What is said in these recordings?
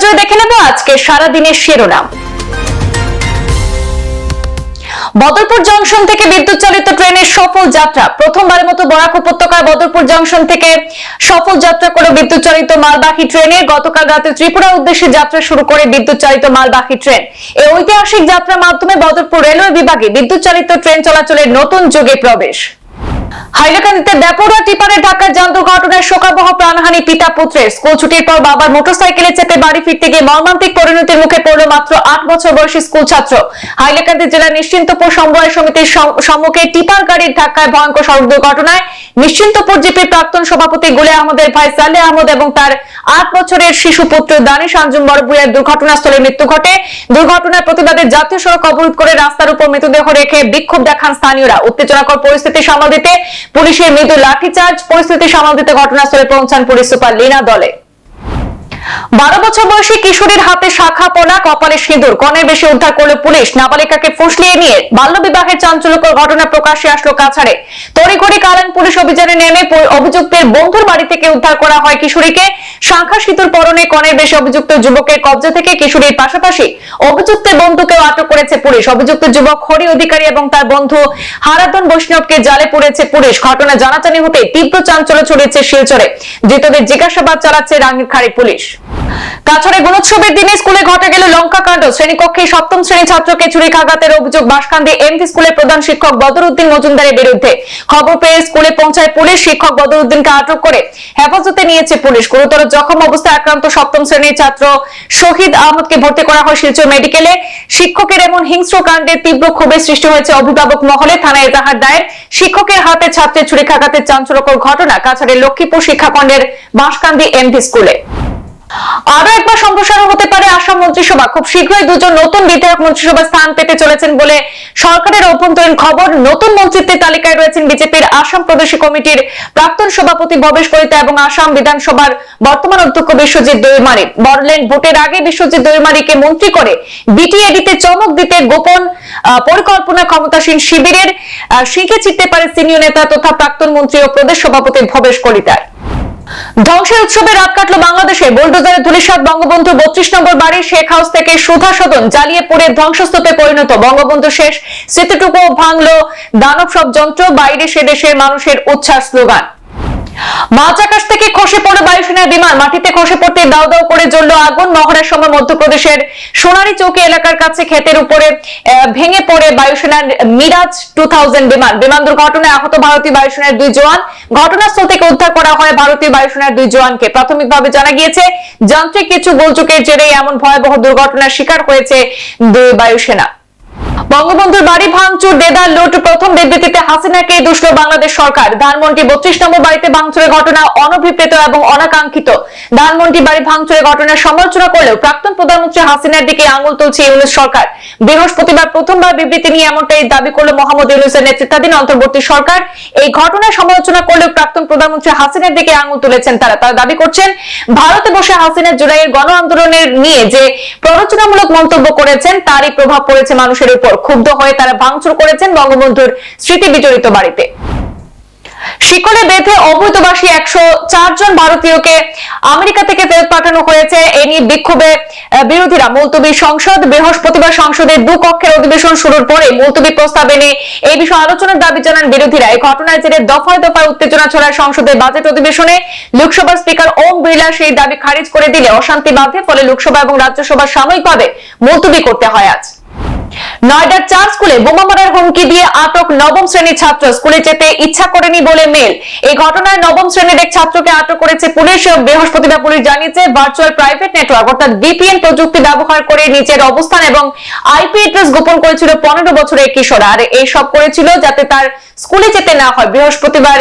নজরে দেখে নেব আজকে সারাদিনের শিরোনাম। বদরপুর জংশন থেকে বিদ্যুৎ চালিত ট্রেনের সফল যাত্রা। প্রথমবারের মতো বরাক উপত্যকায় বদরপুর জংশন থেকে সফল যাত্রা করে বিদ্যুৎ চালিত মালবাহী ট্রেনের গতকাল রাতে ত্রিপুরা উদ্দেশ্যে যাত্রা শুরু করে বিদ্যুৎ চালিত মালবাহী ট্রেন। এই ঐতিহাসিক যাত্রার মাধ্যমে বদরপুর রেলওয়ে বিভাগে বিদ্যুৎ চালিত ট্রেন চলাচলের নতুন যুগে প্রবেশ। হাইলাকান্দিতে বেপরোয়া টিপারের ধাক্কায় যান দুর্ঘটনায় শোকাবহ প্রাণহানি পিতা পুত্রের। স্কুল ছুটির পর বাবার মোটরসাইকেলে চেপে বাড়ি ফিরতে গিয়ে মর্মান্তিক পরিণতির মুখে পড়ল মাত্র 8 বছর বয়সী স্কুল ছাত্র। হাইলাকান্দি জেলার নিশ্চিন্তপুর সমবায় সমিতির সম্মুখে টিপার গাড়ির ধাক্কায় ভয়ঙ্কর সড়ক দুর্ঘটনায় নিশ্চিন্তপুর জিপির প্রাক্তন সভাপতি গুলে আহমদের ভাই সালেহ আহমদ এবং তার 8 বছরের শিশু পুত্র দানিশ আঞ্জুম বড়ভূঁইয়ার দুর্ঘটনাস্থলে মৃত্যু ঘটে। দুর্ঘটনার প্রতিবাদে জাতীয় সড়ক অবরোধ করে রাস্তার উপর মৃতদেহ রেখে বিক্ষোভ দেখান স্থানীয়রা। উত্তেজনাকর পরিস্থিতি সামাল দিতে পুলিশের মৃদু লাঠিচার্জ। পরিস্থিতি সামাল দিতে ঘটনাস্থলে পৌঁছান পুলিশ সুপার লীনা দলে। 12 বছর বয়সী কিশোরীর হাতে শাখা পলা, কপালে সিঁদুর, কনের বেশি উদ্ধার করল পুলিশ। নাবালিকাকে ফুসলিয়ে নিয়ে বাল্য বিবাহের চাঞ্চল্যকর ঘটনা প্রকাশ্যে আসলো কাছাড়ে। তড়িঘড়ি কালান পুলিশ অভিযানে নেমে অভিযুক্তের বন্ধুর বাড়ি থেকে উদ্ধার করা হয় কিশোরীকে। শাখা সিঁদুর পরনে কনের বেশি অভিযুক্ত যুবকের কবজা থেকে কিশোরীর পাশাপাশি অভিযুক্তের বন্ধুকেও আটক করেছে পুলিশ। অভিযুক্ত যুবক হরি অধিকারী এবং তার বন্ধু হারাধন বৈষ্ণবকে জালে পুরেছে পুলিশ। ঘটনা জানাজানি হতে তীব্র চাঞ্চল্য ছড়িয়েছে শিলচরে। ধৃতদের জিজ্ঞাসাবাদ চালাচ্ছে রাঙ্গিরখাড়ি পুলিশ। কাছাড়ে গুণোৎসবের দিনে স্কুলে ঘটে গেল লঙ্কা কাণ্ড। শ্রেণীকক্ষে 7ম শ্রেণী ছাত্রকে ছুরিকাঘাতের অভিযোগ বাঁশখালী এমভি স্কুলের প্রধান শিক্ষক বদরউদ্দিন মজুমদারের বিরুদ্ধে। খবর পেয়ে স্কুলে পৌঁছায় পুলিশ। শিক্ষক বদরউদ্দিনকে আটক করে হেফাজতে নিয়েছে পুলিশ। গুরুতর জখম অবস্থায় আক্রান্ত 7ম শ্রেণীর ছাত্র শহীদ আহমদকে ভর্তি করা হয় শিলচর মেডিকেলে। শিক্ষকের এমন হিংস্র কাণ্ডে তীব্র ক্ষোভের সৃষ্টি হয়েছে অভিভাবক মহলে। থানায় এজাহার দায়ের। শিক্ষকের হাতে ছাত্রের ছুরিকাঘাতের চাঞ্চল্যকর ঘটনা কাছাড়ের লক্ষ্মীপুর শিক্ষাখণ্ডের বাঁশখালী এমভি স্কুলে। আরো একবার সম্প্রসারণ হতে পারে আসাম মন্ত্রিসভা। খুব শীঘ্রই 2 জন নতুন বিধায়ক মন্ত্রিসভায় স্থান পেতে চলেছেন বলে সরকারের অভ্যন্তরীণ খবর। নতুন মন্ত্রিত্বের তালিকায় রয়েছেন বিজেপির আসাম প্রদেশ কমিটির প্রাক্তন সভাপতি ভবেশ কলিতা এবং আসাম বিধানসভার বর্তমান অধ্যক্ষ বিশ্বজিৎ দৈমারি। বড়লেন্ড ভোটের আগে বিশ্বজিৎ দৈমারিকে মন্ত্রী করে বিটিএডিতে চমক দিতে গোপন পরিকল্পনা ক্ষমতাসীন শিবিরের শিখে ছিটতে পারে সিনিয়র নেতা তথা প্রাক্তন মন্ত্রী ও প্রদেশ সভাপতি ভবেশ কলিতার। ধ্বংসের উৎসবে রাত কাটলো বাংলাদেশে। বুলডোজারে ধূলিসাৎ বঙ্গবন্ধু 32 নম্বর বাড়ি শেখ হাউস থেকে সুধা সদন জ্বালিয়ে পুড়ে ধ্বংসস্তূপে পরিণত। বঙ্গবন্ধু শেষ স্মৃতিটুকু ভাঙলো দানব সব যন্ত্র। বাইরে সে দেশের মানুষের উচ্ছ্বাস স্লোগান। মাঝ আকাশ থেকে খসে পড়ে বায়ুসেনার বিমান। মাটিতে খসে পড়তে দাও দাও করে জ্বলল আগুন। মহড়ার সময় মধ্যপ্রদেশের সোনারি চৌকি এলাকার কাছে ক্ষেতের উপরে ভেঙে পড়ে বায়ুসেনার মিরাজ 2000 বিমান। বিমান দুর্ঘটনায় আহত ভারতীয় বায়ুসেনার 2 জওয়ান। ঘটনাস্থল থেকে উদ্ধার করা হয় ভারতীয় বায়ুসেনার 2 জওয়ানকে। প্রাথমিকভাবে জানা গিয়েছে যান্ত্রিক কিছু গোলযোগের জেরে এমন ভয়াবহ দুর্ঘটনার শিকার হয়েছে 2 বায়ুসেনা। বঙ্গবন্ধুর বাড়ি ভাঙচুর, দেদার লুট। প্রথম বিবৃতিতে হাসিনাকে দুষল বাংলাদেশ সরকার। ধানমন্ডি 32 নম্বর বাড়িতে ভাঙচুরের ঘটনা অনভিপ্রেত এবং অনাকাঙ্ক্ষিত। ধানমন্ডি বাড়ি ভাঙচুরের ঘটনার সমালোচনা করলেও প্রাক্তন প্রধানমন্ত্রী হাসিনার দিকে আঙুল তুলছে ইউনূস সরকার। বৃহস্পতিবার প্রথমবার বিবৃতি নিয়ে এমনটাই দাবি করল মোহাম্মদ ইউনূসের নেতৃত্বাধীন অন্তর্বর্তী সরকার। এই ঘটনার সমালোচনা করলেও প্রাক্তন প্রধানমন্ত্রী হাসিনার দিকে আঙুল তুলেছেন তারা। দাবি করছেন ভারতে বসে হাসিনা জুলাইয়ের গণ আন্দোলনের নিয়ে যে প্ররোচনামূলক মন্তব্য করেছেন তারই প্রভাব পড়েছে মানুষের উপর। ক্ষুব্ধ হয়ে তারা ভাঙচুর করেছেন বঙ্গবন্ধুর স্মৃতি বিজড়িত বাড়িতে। শিকলে বেঁধে অবৈধবাসী 104 জন ভারতীয়কে আমেরিকা থেকে ফেরত পাঠানো হয়েছে। এ নিয়ে বিক্ষোভে বিরোধীরা মুলতবি সংসদ। বৃহস্পতিবার সংসদের 2 কক্ষের অধিবেশন শুরুর পরে মুলতবি প্রস্তাব এনে এই বিষয়ে আলোচনার দাবি জানান বিরোধীরা। এই ঘটনার জেরে দফায় দফায় উত্তেজনা ছড়ায় সংসদের বাজেট অধিবেশনে। লোকসভার স্পিকার ওম বিড়লা সেই দাবি খারিজ করে দিলে অশান্তি বাধে। ফলে লোকসভা এবং রাজ্যসভা সাময়িকভাবে মুলতবি করতে হয় আজ। নয়ডার 4 স্কুলে বোমা মারার হুমকি দিয়ে আটক 9ম শ্রেণীর ছাত্র। স্কুলে যেতে ইচ্ছা করেনি বলে মেল। এই ঘটনায় 9ম শ্রেণীর এক ছাত্রকে আটক করেছে পুলিশ। বৃহস্পতিবার পুলিশ জানিয়েছে ভার্চুয়াল প্রাইভেট নেটওয়ার্ক অর্থাৎ ভিপিএন প্রযুক্তি ব্যবহার করে নিজের অবস্থান এবং আইপি অ্যাড্রেস গোপন করেছিল 15 বছরের কিশোর। আর এই সব করেছিল যাতে তার স্কুলে যেতে না হয়। বৃহস্পতিবার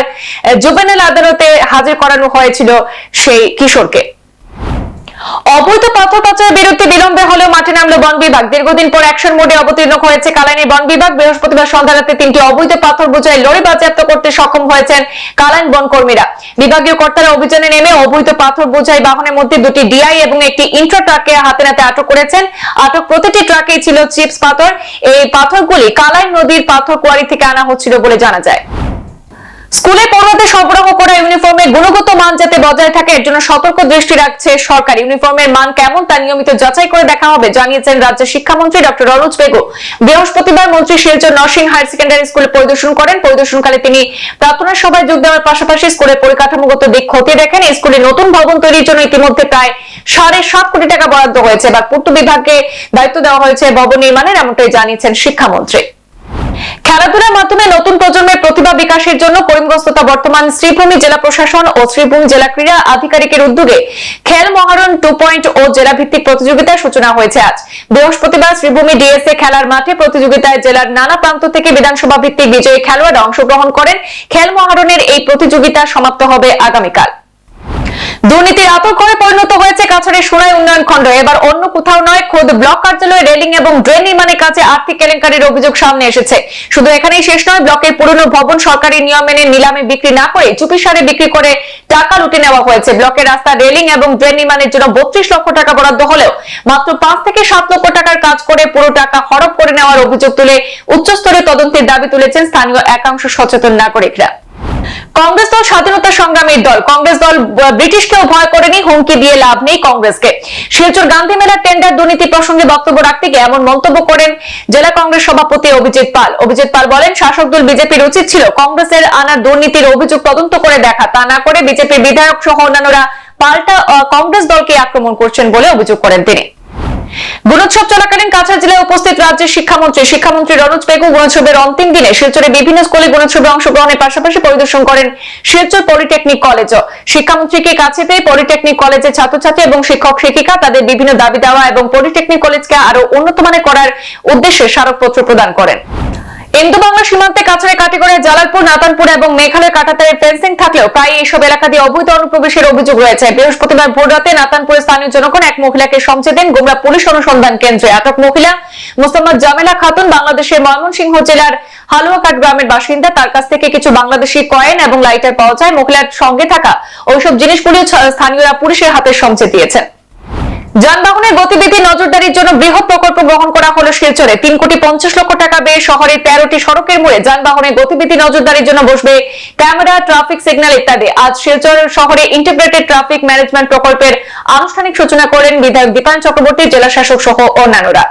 জুভেনাইল আদালতে হাজির করানো হয়েছিল সেই কিশোরকে। অবৈধ পাথর পাচারের বিরুদ্ধে বিলম্বে হলেও মাঠে নামলো বন বিভাগ। দীর্ঘদিন পর অ্যাকশন মোডে অবতীর্ণ হয়েছে কালাইনি বন বিভাগ। বৃহস্পতিবার সন্ধ্যা রাতে 3টি অবৈধ পাথর বোঝাই লরি বাজেয়াপ্ত করতে সক্ষম হয়েছেন কালাইন বন কর্মীরা। বিভাগীয় কর্তারা অভিযানে নেমে অবৈধ পাথর বোঝাই বাহনের মধ্যে 2টি ডিআই এবং একটি ইন্ট্রা ট্রাককে হাতে নাতে আটক করেছেন। আটক প্রতিটি ট্রাকেই ছিল চিপস পাথর। এই পাথরগুলি কালাইন নদীর পাথর কোয়ারি থেকে আনা হচ্ছিল বলে জানা যায়। স্কুলে পড়ুয়াদের সরবরাহ করা ইউনিফর্মের গুণগত মান যাতে বজায় থাকে এর জন্য সতর্ক দৃষ্টি রাখছে সরকার। ইউনিফর্মের মান কেমন তা নিয়মিত যাচাই করে দেখা হবে জানিয়েছেন রাজ্যের শিক্ষামন্ত্রী ডক্টর রনোজ পেগু। বৃহস্পতিবার মন্ত্রী শিলচর নরসিং হায়ার সেকেন্ডারি স্কুলে পরিদর্শন করেন। পরিদর্শনকালে তিনি প্রার্থনা সভায় যোগ দেওয়ার পাশাপাশি স্কুলের পরিকাঠামোগত দিক খতিয়ে দেখেন। স্কুলে নতুন ভবন তৈরির জন্য ইতিমধ্যে প্রায় 7.5 কোটি টাকা বরাদ্দ হয়েছে। এবার পূর্ত বিভাগকে দায়িত্ব দেওয়া হয়েছে ভবন নির্মাণের, এমনটাই জানিয়েছেন শিক্ষামন্ত্রী। খেলাধুলার মাধ্যমে নতুন প্রজন্মের প্রতিভা বিকাশের জন্য করিমগঞ্জ তথা বর্তমান শ্রীভূমি জেলা প্রশাসন ও শ্রীভূমি জেলা ক্রীড়া আধিকারিকের উদ্যোগে খেল মহারণ 2.0 জেলা ভিত্তিক প্রতিযোগিতার সূচনা হয়েছে আজ। বৃহস্পতিবার শ্রীভূমি ডিএসএ খেলার মাঠে প্রতিযোগিতায় জেলার নানা প্রান্ত থেকে বিধানসভা ভিত্তিক বিজয়ী খেলোয়াড়রা অংশগ্রহণ করেন। খেল মহারণের এই প্রতিযোগিতা সমাপ্ত হবে আগামীকাল। দুর্নীতির আতঙ্কে পরিণত হয়েছে কাছাড়ের সোনাই উন্নয়ন খণ্ড। এবার অন্য কোথাও নয়, খোদ ব্লক কার্যালয়ে রেলিং এবং ড্রেন নির্মাণের কাছে আর্থিক কেলেঙ্কারির অভিযোগ সামনে এসেছে। শুধু এখানেই শেষ নয়, ব্লকের পুরনো ভবন সরকারি নিয়ম মেনে নিলামে বিক্রি না করে চুপিসারে বিক্রি করে টাকা লুটে নেওয়া হয়েছে। ব্লকের রাস্তা, রেলিং এবং ড্রেন নির্মাণের জন্য 32 লক্ষ টাকা বরাদ্দ হলেও মাত্র 5 থেকে 7 লক্ষ টাকার কাজ করে পুরো টাকা হড়প করে নেওয়ার অভিযোগ তুলে উচ্চস্তরের তদন্তের দাবি তুলেছেন স্থানীয় একাংশ সচেতন নাগরিকরা। কংগ্রেস দল স্বাধীনতা সংগ্রামের দল। কংগ্রেস দল ব্রিটিশকেও ভয় করেনি, হুমকি দিয়ে লাভ নেই কংগ্রেসকে। শিলচর গান্ধী মেলার টেন্ডার দুর্নীতি প্রসঙ্গে বক্তব্য রাখতে গিয়ে এমন মন্তব্য করেন জেলা কংগ্রেস সভাপতি অভিজিৎ পাল। অভিজিৎ পাল বলেন, শাসক দল বিজেপির উচিত ছিল কংগ্রেসের আনা দুর্নীতির অভিযোগ তদন্ত করে দেখা, তা না করে বিজেপির বিধায়ক সহ অন্যান্যরা পাল্টা কংগ্রেস দলকে আক্রমণ করছেন বলে অভিযোগ করেন তিনি। গুণোৎসব চলাকালীন কাছাড় জেলায় উপস্থিত রাজ্যের শিক্ষামন্ত্রী রনোজ পেগু গুণোৎসবের অন্তিম দিনে শিলচরের বিভিন্ন স্কুলে গুণোৎসবে অংশগ্রহণের পাশাপাশি পরিদর্শন করেন শিলচর পলিটেকনিক কলেজও। শিক্ষামন্ত্রীকে কাছে পেয়ে পলিটেকনিক কলেজের ছাত্রছাত্রী এবং শিক্ষক শিক্ষিকা তাদের বিভিন্ন দাবি দেওয়া এবং পলিটেকনিক কলেজকে আরো উন্নত মানের করার উদ্দেশ্যে স্মারকপত্র প্রদান করেন। ইন্দো বাংলা সীমান্তে কাছাড়ের কাটিগড়ায় জালালপুর, নাতানপুর এবং মেঘালয় কাটাতারের ফেন্সিং থাকলেও প্রায় এইসব এলাকা দিয়ে অবৈধ অনুপ্রবেশের অভিযোগ রয়েছে। বৃহস্পতিবার ভোর রাতে নাতানপুরের স্থানীয় জনগণ এক মহিলাকে সমঝে দেন গোমরা পুলিশ অনুসন্ধান কেন্দ্রে। আটক মহিলা মোসাম্মদ জামেলা খাতুন বাংলাদেশের ময়মনসিংহ জেলার হালুয়াঘাট গ্রামের বাসিন্দা। তার কাছ থেকে কিছু বাংলাদেশি কয়েন এবং লাইটার পাওয়া যায়। মহিলার সঙ্গে থাকা ওইসব জিনিসগুলি স্থানীয়রা পুলিশের হাতে সমঝে দিয়েছেন। যানবাহনের গতিবিধি নজরদারির জন্য বৃহৎ প্রকল্প গ্রহণ করা হলো শিলচরে। 3,50 লক্ষ টাকা ব্যয়ে শহরের 13টি সড়কের মোড়ে যানবাহনের গতিবিধি নজরদারির জন্য বসবে ক্যামেরা, ট্রাফিক সিগন্যাল ইত্যাদি। আজ শিলচর শহরে ইন্টিগ্রেটেড ট্রাফিক ম্যানেজমেন্ট প্রকল্পের আনুষ্ঠানিক সূচনা করেন বিধায়ক দীপায়ন চক্রবর্তী, জেলা শাসক সহ অন্যান্যরা।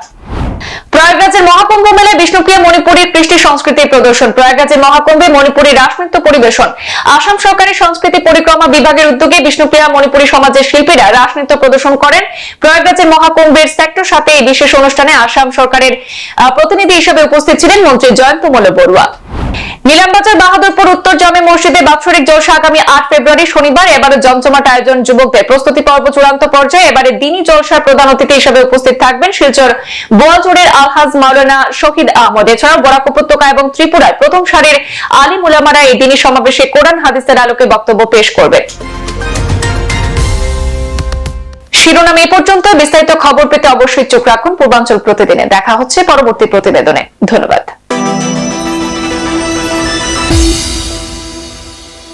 প্রয়াগরাজের মহাকুম্ভ মেলায় বিষ্ণুপ্রিয়া মণিপুরীর কৃষ্টি সংস্কৃতির প্রদর্শন। প্রয়াগরাজের মহাকুম্ভে মণিপুরী রাসনৃত্য পরিবেশন। আসাম সরকারের সংস্কৃতি পরিক্রমা বিভাগের উদ্যোগে বিষ্ণুপ্রিয়া মণিপুরী সমাজের শিল্পীরা রাসনৃত্য প্রদর্শন করেন। প্রয়াগরাজের মহাকুম্ভের সেক্টর সাথে এই বিশেষ অনুষ্ঠানে আসাম সরকারের প্রতিনিধি হিসেবে উপস্থিত ছিলেন মন্ত্রী জয়ন্ত মল্ল বড়ুয়া। নিলামবাজার বাহাদুরপুর উত্তর জামে মসজিদে বাৎসরিক জলসা আগামী 8 ফেব্রুয়ারি শনিবার। এবারে জমজমাট আয়োজন, যুবকদের প্রস্তুতি পর্ব চূড়ান্ত পর্যায়ে। এবারে দিনই জলসার প্রধান অতিথি হিসেবে উপস্থিত থাকবেন শিলচর বোয়ালজোড়ের আলহাজ মাওলানা শহীদ আহমদ। এছাড়াও বরাক উপত্যকা এবং ত্রিপুরার প্রথম সারির আলিম উলামারা এই দিনই সমাবেশে কোরআন হাদিসের আলোকে বক্তব্য পেশ করবেন। শিরোনাম এই পর্যন্ত। বিস্তারিত খবর পেতে অবশ্যই চোখ রাখুন পূর্বাঞ্চল প্রতিদিনে। দেখা হচ্ছে পরবর্তী প্রতিবেদনে। ধন্যবাদ।